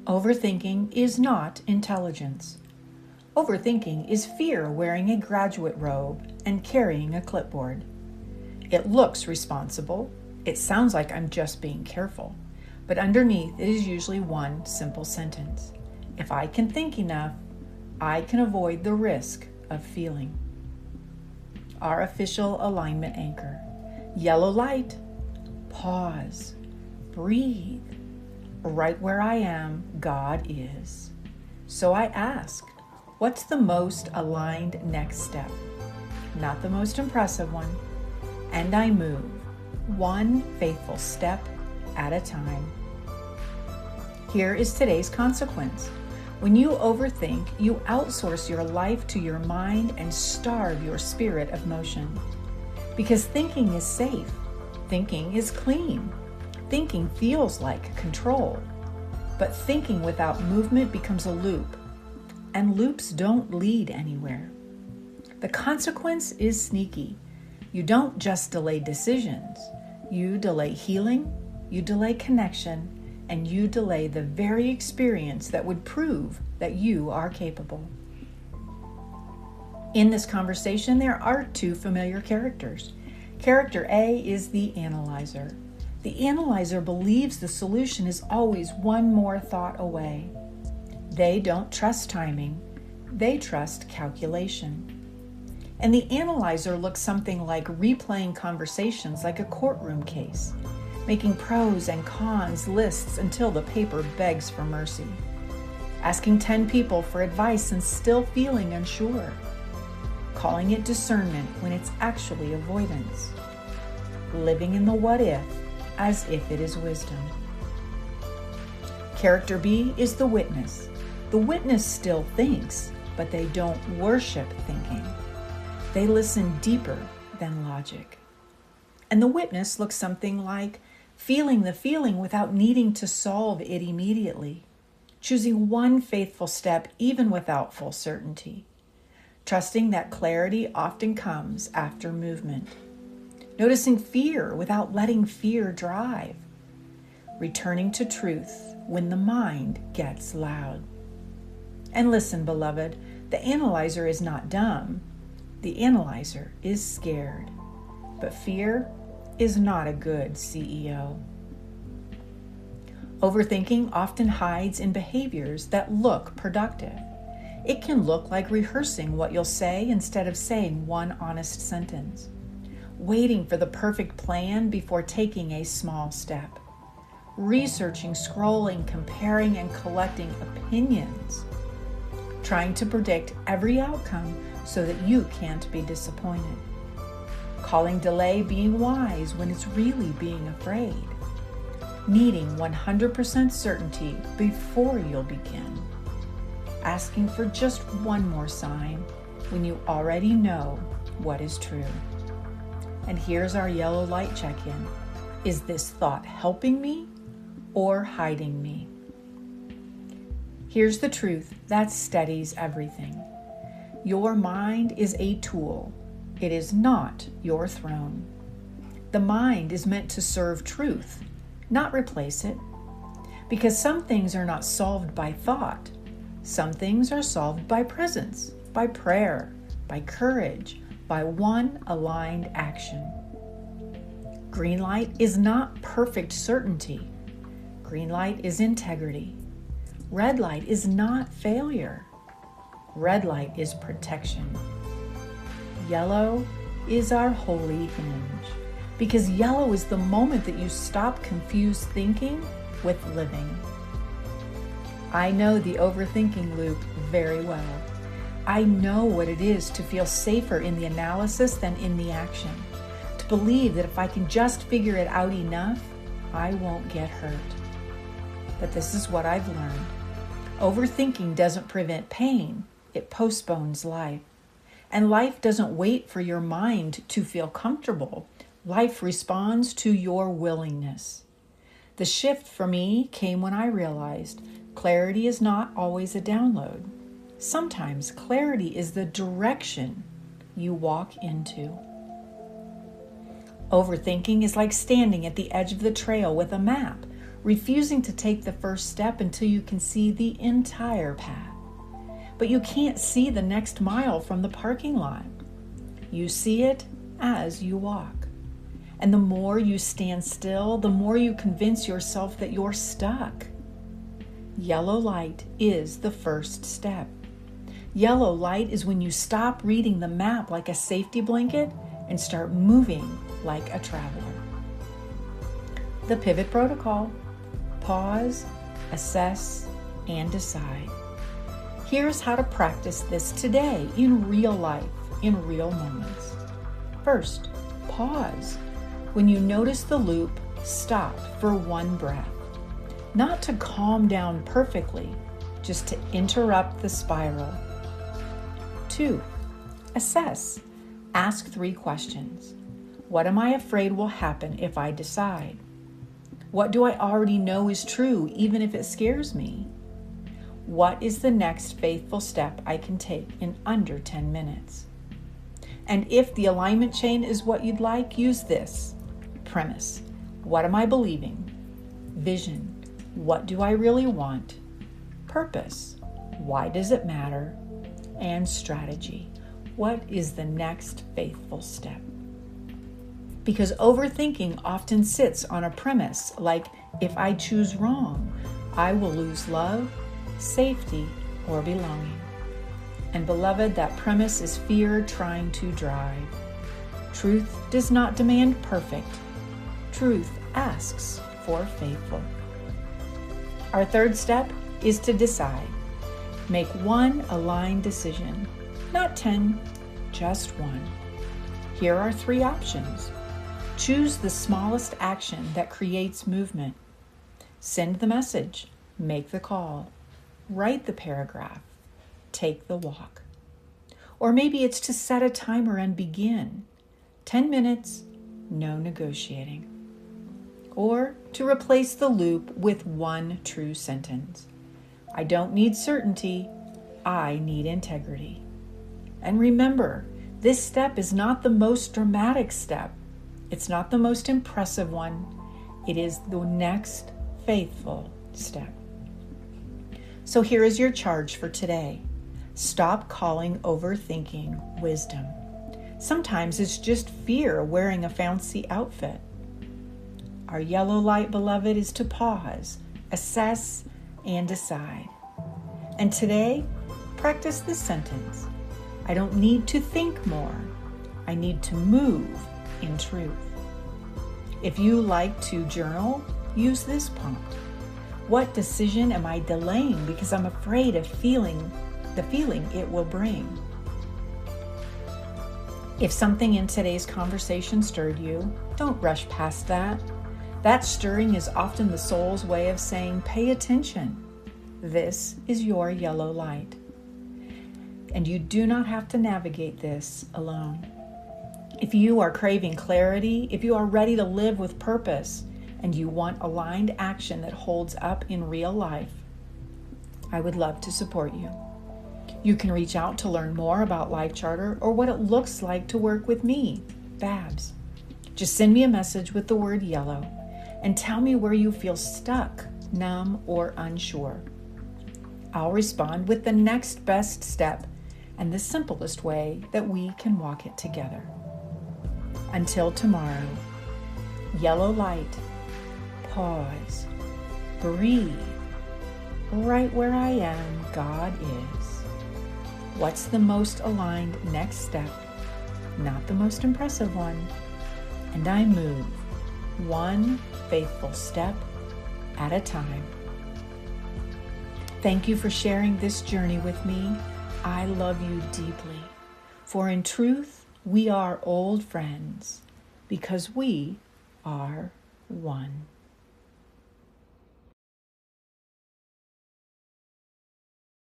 Overthinking is not intelligence. Overthinking is fear wearing a graduate robe and carrying a clipboard. It looks responsible. It sounds like I'm just being careful. But underneath it is usually one simple sentence. If I can think enough, I can avoid the risk of feeling. Our official alignment anchor. Yellow light. Pause. Breathe. Right where I am, God is. So I ask, what's the most aligned next step? Not the most impressive one. And I move, one faithful step at a time. Here is today's consequence. When you overthink, you outsource your life to your mind and starve your spirit of motion. Because thinking is safe. Thinking is clean. Thinking feels like control. But thinking without movement becomes a loop. And loops don't lead anywhere. The consequence is sneaky. You don't just delay decisions. You delay healing, you delay connection, and you delay the very experience that would prove that you are capable. In this conversation, there are two familiar characters. Character A is the analyzer. The analyzer believes the solution is always one more thought away. They don't trust timing. They trust calculation. And the analyzer looks something like replaying conversations like a courtroom case, making pros and cons lists until the paper begs for mercy, asking 10 people for advice and still feeling unsure, calling it discernment when it's actually avoidance, living in the what if as if it is wisdom. Character B is the witness. The witness still thinks, but they don't worship thinking. They listen deeper than logic. And the witness looks something like feeling the feeling without needing to solve it immediately, choosing one faithful step even without full certainty, trusting that clarity often comes after movement, noticing fear without letting fear drive, returning to truth when the mind gets loud. And listen, beloved, the analyzer is not dumb. The analyzer is scared. But fear is not a good CEO. Overthinking often hides in behaviors that look productive. It can look like rehearsing what you'll say instead of saying one honest sentence, waiting for the perfect plan before taking a small step, researching, scrolling, comparing, and collecting opinions, trying to predict every outcome so that you can't be disappointed, calling delay being wise when it's really being afraid, needing 100% certainty before you'll begin, asking for just one more sign when you already know what is true. And here's our yellow light check-in. Is this thought helping me or hiding me? Here's the truth that steadies everything. Your mind is a tool. It is not your throne. The mind is meant to serve truth, not replace it. Because some things are not solved by thought. Some things are solved by presence, by prayer, by courage, by one aligned action. Green light is not perfect certainty. Green light is integrity. Red light is not failure. Red light is protection. Yellow is our holy hinge, because yellow is the moment that you stop confused thinking with living. I know the overthinking loop very well. I know what it is to feel safer in the analysis than in the action, to believe that if I can just figure it out enough, I won't get hurt. But this is what I've learned. Overthinking doesn't prevent pain, it postpones life. And life doesn't wait for your mind to feel comfortable. Life responds to your willingness. The shift for me came when I realized clarity is not always a download. Sometimes clarity is the direction you walk into. Overthinking is like standing at the edge of the trail with a map, refusing to take the first step until you can see the entire path. But you can't see the next mile from the parking lot. You see it as you walk. And the more you stand still, the more you convince yourself that you're stuck. Yellow light is the first step. Yellow light is when you stop reading the map like a safety blanket and start moving like a traveler. The pivot protocol: pause, assess, and decide. Here's how to practice this today in real life, in real moments. First, pause. When you notice the loop, stop for one breath. Not to calm down perfectly, just to interrupt the spiral. 2, assess. Ask 3 questions. What am I afraid will happen if I decide? What do I already know is true, even if it scares me? What is the next faithful step I can take in under 10 minutes? And if the alignment chain is what you'd like, use this. Premise: what am I believing? Vision: what do I really want? Purpose: why does it matter? And strategy: what is the next faithful step? Because overthinking often sits on a premise like, if I choose wrong, I will lose love, safety, or belonging. And beloved, that premise is fear trying to drive. Truth does not demand perfect. Truth asks for faithful. Our third step is to decide. Make one aligned decision, not 10, just one. Here are 3 options. Choose the smallest action that creates movement. Send the message, make the call, write the paragraph, take the walk. Or maybe it's to set a timer and begin. 10 minutes, no negotiating. Or to replace the loop with one true sentence. I don't need certainty, I need integrity. And remember, this step is not the most dramatic step. It's not the most impressive one. It is the next faithful step. So here is your charge for today. Stop calling overthinking wisdom. Sometimes it's just fear wearing a fancy outfit. Our yellow light, beloved, is to pause, assess, and decide. And today, practice this sentence. I don't need to think more. I need to move in truth. If you like to journal, use this prompt. What decision am I delaying because I'm afraid of the feeling it will bring? If something in today's conversation stirred you, don't rush past that. That stirring is often the soul's way of saying, pay attention. This is your yellow light. And you do not have to navigate this alone. If you are craving clarity, if you are ready to live with purpose, and you want aligned action that holds up in real life, I would love to support you. You can reach out to learn more about Life Charter or what it looks like to work with me, Babs. Just send me a message with the word yellow and tell me where you feel stuck, numb, or unsure. I'll respond with the next best step and the simplest way that we can walk it together. Until tomorrow, yellow light, pause, breathe. Right where I am, God is. What's the most aligned next step? Not the most impressive one. And I move one faithful step at a time. Thank you for sharing this journey with me. I love you deeply. For in truth, we are old friends because we are one.